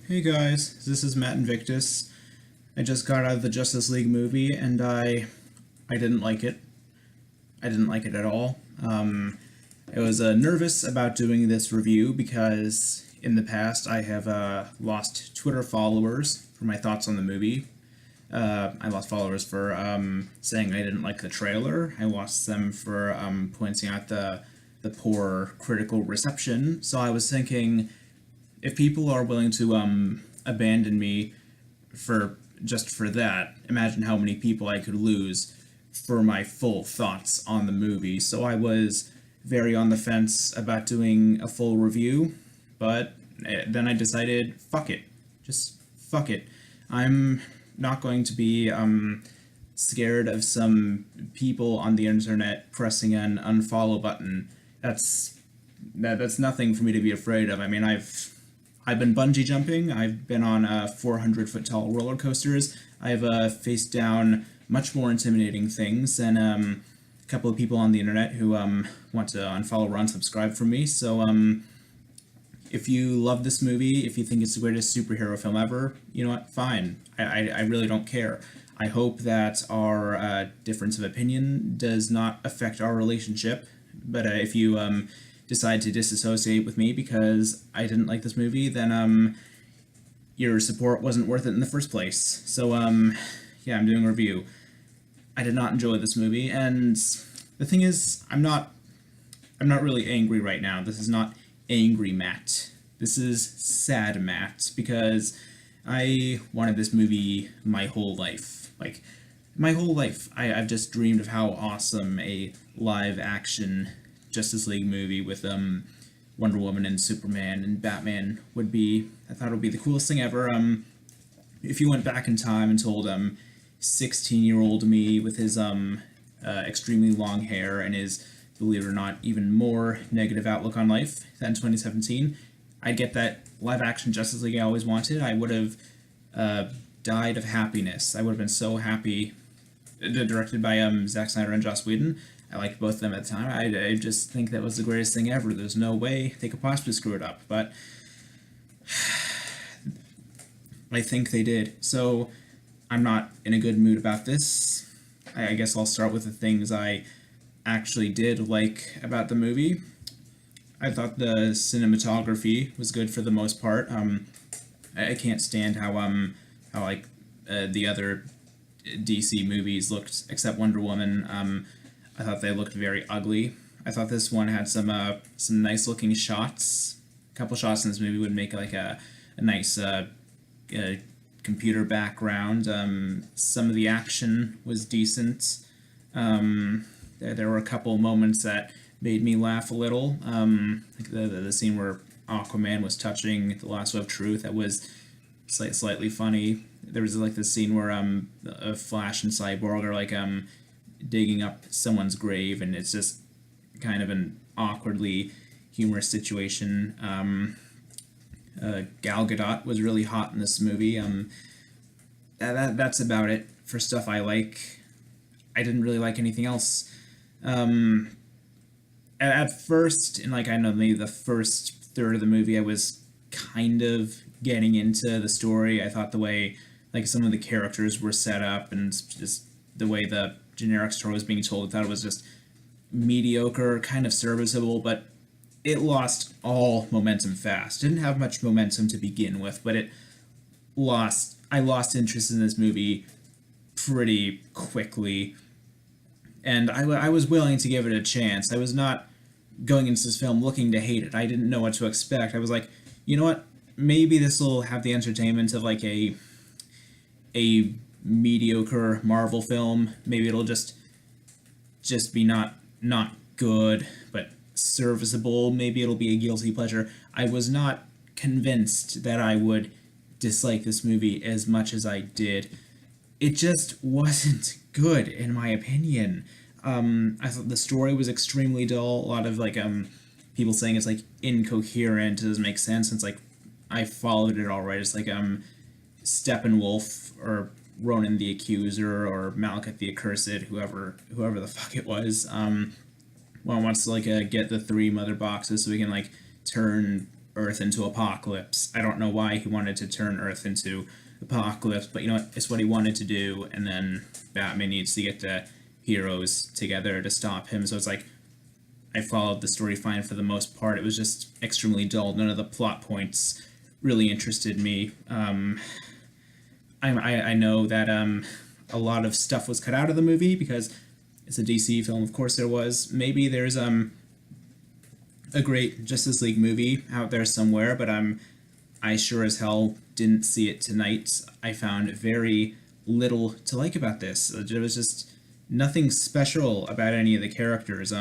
Hey guys, this is Matt Invictus. I just got out of the Justice League movie and I didn't like it. I didn't like it at all. I was nervous about doing this review because in the past I have lost Twitter followers for my thoughts on the movie. I lost followers for saying I didn't like the trailer. I lost them for pointing out the poor critical reception. So I was thinking, if people are willing to abandon me for just for that, imagine how many people I could lose for my full thoughts on the movie. So I was very on the fence about doing a full review, but then I decided, fuck it, just fuck it. I'm not going to be scared of some people on the internet pressing an unfollow button. That's nothing for me to be afraid of. I mean, I've been bungee jumping. I've been on 400-foot tall roller coasters. I've faced down much more intimidating things than a couple of people on the internet who want to unfollow or unsubscribe from me. So if you love this movie, if you think it's the greatest superhero film ever, you know what? Fine. I really don't care. I hope that our difference of opinion does not affect our relationship. But if you decide to disassociate with me because I didn't like this movie, then your support wasn't worth it in the first place. So yeah, I'm doing a review. I did not enjoy this movie, and the thing is, I'm not really angry right now. This is not angry Matt. This is sad Matt because I wanted this movie my whole life. Like my whole life, I've just dreamed of how awesome a live action Justice League movie with Wonder Woman and Superman and Batman would be. I thought it would be the coolest thing ever. If you went back in time and told 16-year-old me with his extremely long hair and his, believe it or not, even more negative outlook on life than 2017, I'd get that live action Justice League I always wanted. I would have died of happiness. I would have been so happy. Directed by Zack Snyder and Joss Whedon. I liked both of them at the time. I just think that was the greatest thing ever. There's no way they could possibly screw it up, but I think they did. So I'm not in a good mood about this. I guess I'll start with the things I actually did like about the movie. I thought the cinematography was good for the most part. I can't stand how like the other DC movies looked, except Wonder Woman. I thought they looked very ugly. I thought this one had some nice looking shots. A couple shots in this movie would make like a nice computer background. Some of the action was decent. There were a couple moments that made me laugh a little. Like the scene where Aquaman was touching the lasso of truth. That was slightly funny. There was like this scene where a Flash and Cyborg are like digging up someone's grave, and it's just kind of an awkwardly humorous situation. Gal Gadot was really hot in this movie. That's about it for stuff I like. I didn't really like anything else. At first, in like I know maybe the first third of the movie, I was kind of getting into the story. I thought the way like some of the characters were set up and just the way the generic story was being told, I thought it was just mediocre, kind of serviceable, but it lost all momentum fast. Didn't have much momentum to begin with, but I lost interest in this movie pretty quickly, and I was willing to give it a chance. I was not going into this film looking to hate it. I didn't know what to expect. I was like, you know what? Maybe this will have the entertainment of like a mediocre Marvel film. Maybe it'll just be not good, but serviceable. Maybe it'll be a guilty pleasure. I was not convinced that I would dislike this movie as much as I did. It just wasn't good in my opinion. I thought the story was extremely dull. A lot of like people saying it's like incoherent, it doesn't make sense. It's like I followed it all right. It's like Steppenwolf or Ronan the Accuser or Malekith the Accursed, whoever the fuck it was, wants to like get the three mother boxes so we can like turn Earth into Apocalypse. I don't know why he wanted to turn Earth into Apocalypse, but you know what? It's what he wanted to do, and then Batman needs to get the heroes together to stop him. So it's like I followed the story fine for the most part. It was just extremely dull. None of the plot points really interested me. I know that a lot of stuff was cut out of the movie because it's a DC film. Of course there was. Maybe there's a great Justice League movie out there somewhere, but I sure as hell didn't see it tonight. I found very little to like about this. There was just nothing special about any of the characters.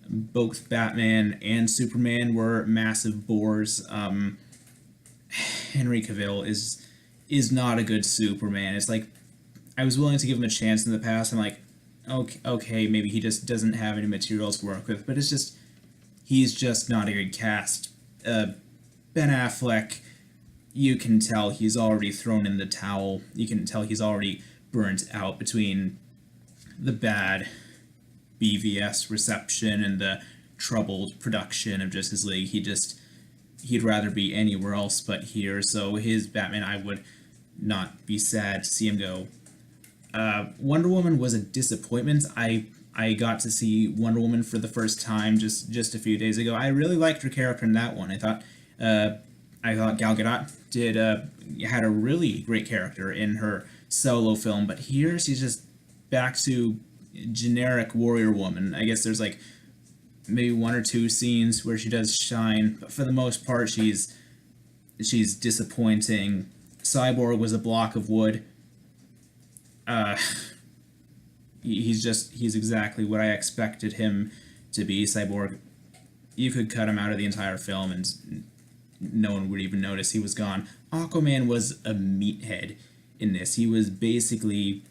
Both Batman and Superman were massive bores. Henry Cavill is not a good Superman. It's like I was willing to give him a chance in the past. I'm like, okay, maybe he just doesn't have any materials to work with, but he's just not a good cast. Ben Affleck, you can tell he's already thrown in the towel. You can tell he's already burnt out between the bad BVS reception and the troubled production of Justice League. He'd rather be anywhere else but here. So his Batman, I would not be sad to see him go. Wonder Woman was a disappointment. I got to see Wonder Woman for the first time just a few days ago. I really liked her character in that one. I thought Gal Gadot had a really great character in her solo film, but here she's just back to generic warrior woman. I guess there's like maybe one or two scenes where she does shine, but for the most part she's disappointing. Cyborg was a block of wood. He's exactly what I expected him to be. Cyborg, you could cut him out of the entire film and no one would even notice he was gone. Aquaman was a meathead in this. He was basically,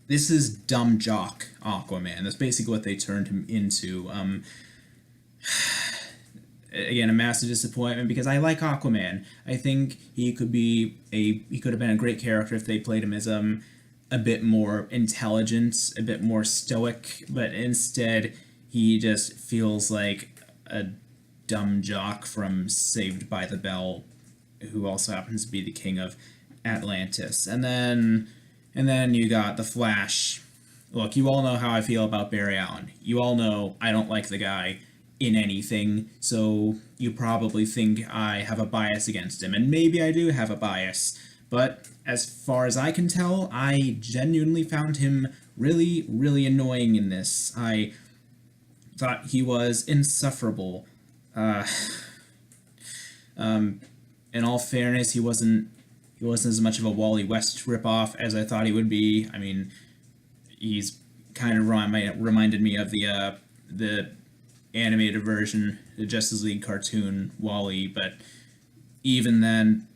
this is dumb jock Aquaman. That's basically what they turned him into. Again, a massive disappointment because I like Aquaman. I think he could have been a great character if they played him as a bit more intelligent, a bit more stoic, but instead he just feels like a dumb jock from Saved by the Bell, who also happens to be the king of Atlantis. And then you got the Flash. Look, you all know how I feel about Barry Allen. You all know I don't like the guy in anything, so you probably think I have a bias against him, and maybe I do have a bias, but as far as I can tell, I genuinely found him really, really annoying in this. I thought he was insufferable. In all fairness, he wasn't as much of a Wally West ripoff as I thought he would be. I mean, he's kind of reminded me of the animated version, the Justice League cartoon Wally, but even then,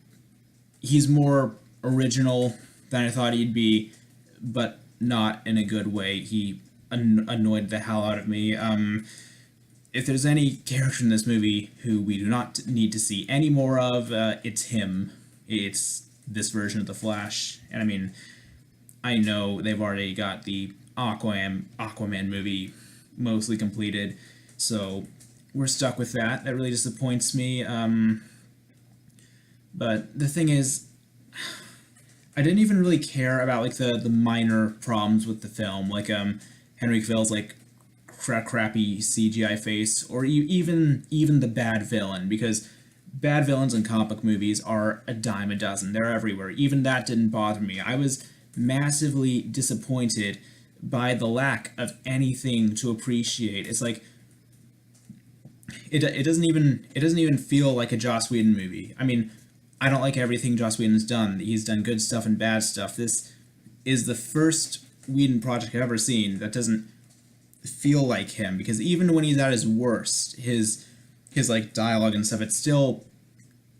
he's more original than I thought he'd be, but not in a good way. He annoyed the hell out of me. If there's any character in this movie who we do not need to see any more of, it's him. It's this version of the Flash. And I mean, I know they've already got the Aquaman movie mostly completed, so we're stuck with that. That really disappoints me. But the thing is, I didn't even really care about like the minor problems with the film, like Henry Cavill's like crappy CGI face, or even the bad villain, because bad villains in comic book movies are a dime a dozen. They're everywhere. Even that didn't bother me. I was massively disappointed by the lack of anything to appreciate. It's like it doesn't even feel like a Joss Whedon movie. I mean, I don't like everything Joss Whedon's done. He's done good stuff and bad stuff. This is the first Whedon project I've ever seen that doesn't feel like him, because even when he's at his worst, his like dialogue and stuff, it's still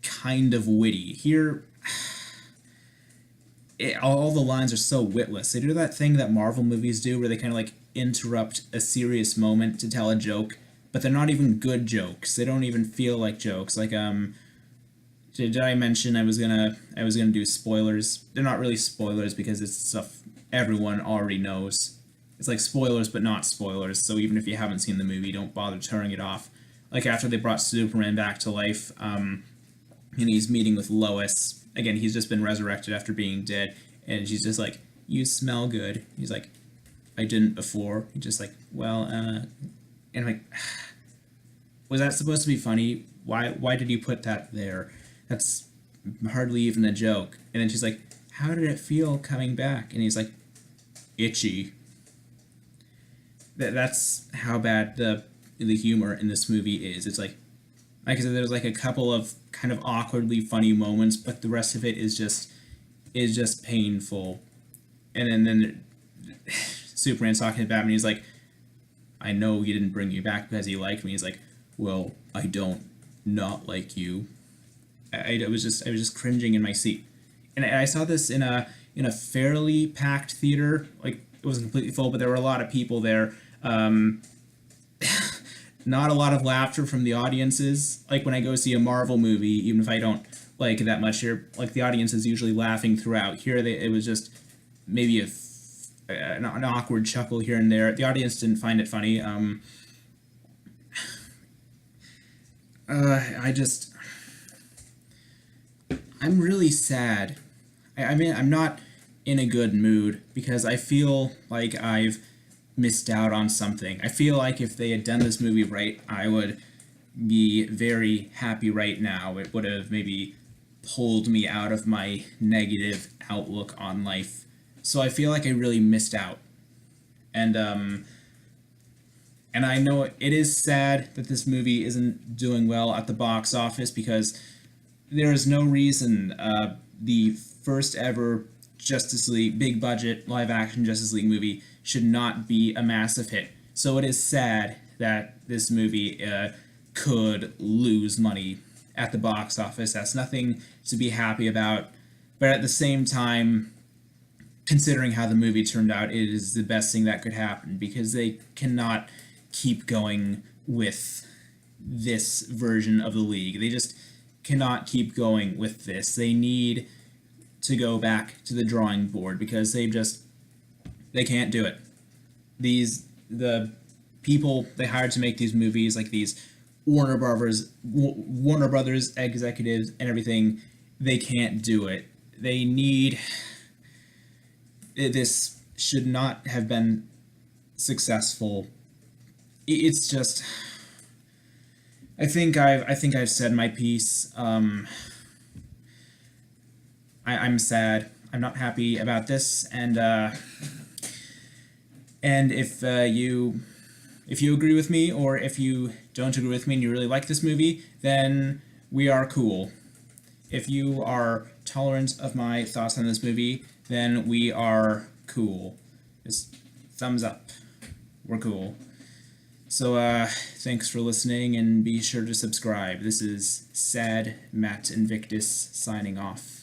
kind of witty. Here, all the lines are so witless. They do that thing that Marvel movies do where they kind of like interrupt a serious moment to tell a joke, but they're not even good jokes. They don't even feel like jokes. Like did I mention I was gonna do spoilers? They're not really spoilers because it's stuff everyone already knows. It's like spoilers but not spoilers. So even if you haven't seen the movie, don't bother turning it off. like after they brought Superman back to life, and he's meeting with Lois again. He's just been resurrected after being dead, and she's just like, "You smell good." He's like, "I didn't before." He's just like, "Well," and I'm like, "Was that supposed to be funny? Why did you put that there? That's hardly even a joke." And then she's like, "How did it feel coming back?" And he's like, "Itchy." That's how bad the humor in this movie is. It's like I said, there's like a couple of kind of awkwardly funny moments, but the rest of it is just painful. And then Superman's talking to Batman. He's like, "I know he didn't bring you back because he liked me." He's like, "Well, I don't not like you." I was just cringing in my seat, and I saw this in a fairly packed theater. Like it wasn't completely full, but there were a lot of people there. Not a lot of laughter from the audiences. Like when I go see a Marvel movie, even if I don't like it that much, here like the audience is usually laughing throughout. Here, it was just maybe an awkward chuckle here and there. The audience didn't find it funny. I just I'm really sad. I mean, I'm not in a good mood because I feel like I've missed out on something. I feel like if they had done this movie right, I would be very happy right now. It would have maybe pulled me out of my negative outlook on life. So I feel like I really missed out. And and I know it is sad that this movie isn't doing well at the box office because there is no reason the first ever Justice League big budget live action Justice League movie should not be a massive hit. So it is sad that this movie could lose money at the box office. That's nothing to be happy about. But at the same time, considering how the movie turned out, it is the best thing that could happen because they cannot keep going with this version of the league. They just cannot keep going with this. They need to go back to the drawing board because they can't do it. The people they hired to make these movies, like these Warner Brothers executives and everything, they can't do it. They need this should not have been successful. It's just I think I've said my piece. I'm sad. I'm not happy about this, and if you agree with me or if you don't agree with me and you really like this movie, then we are cool. If you are tolerant of my thoughts on this movie, then we are cool. Just thumbs up. We're cool. So, thanks for listening and be sure to subscribe. This is Sad Matt Invictus signing off.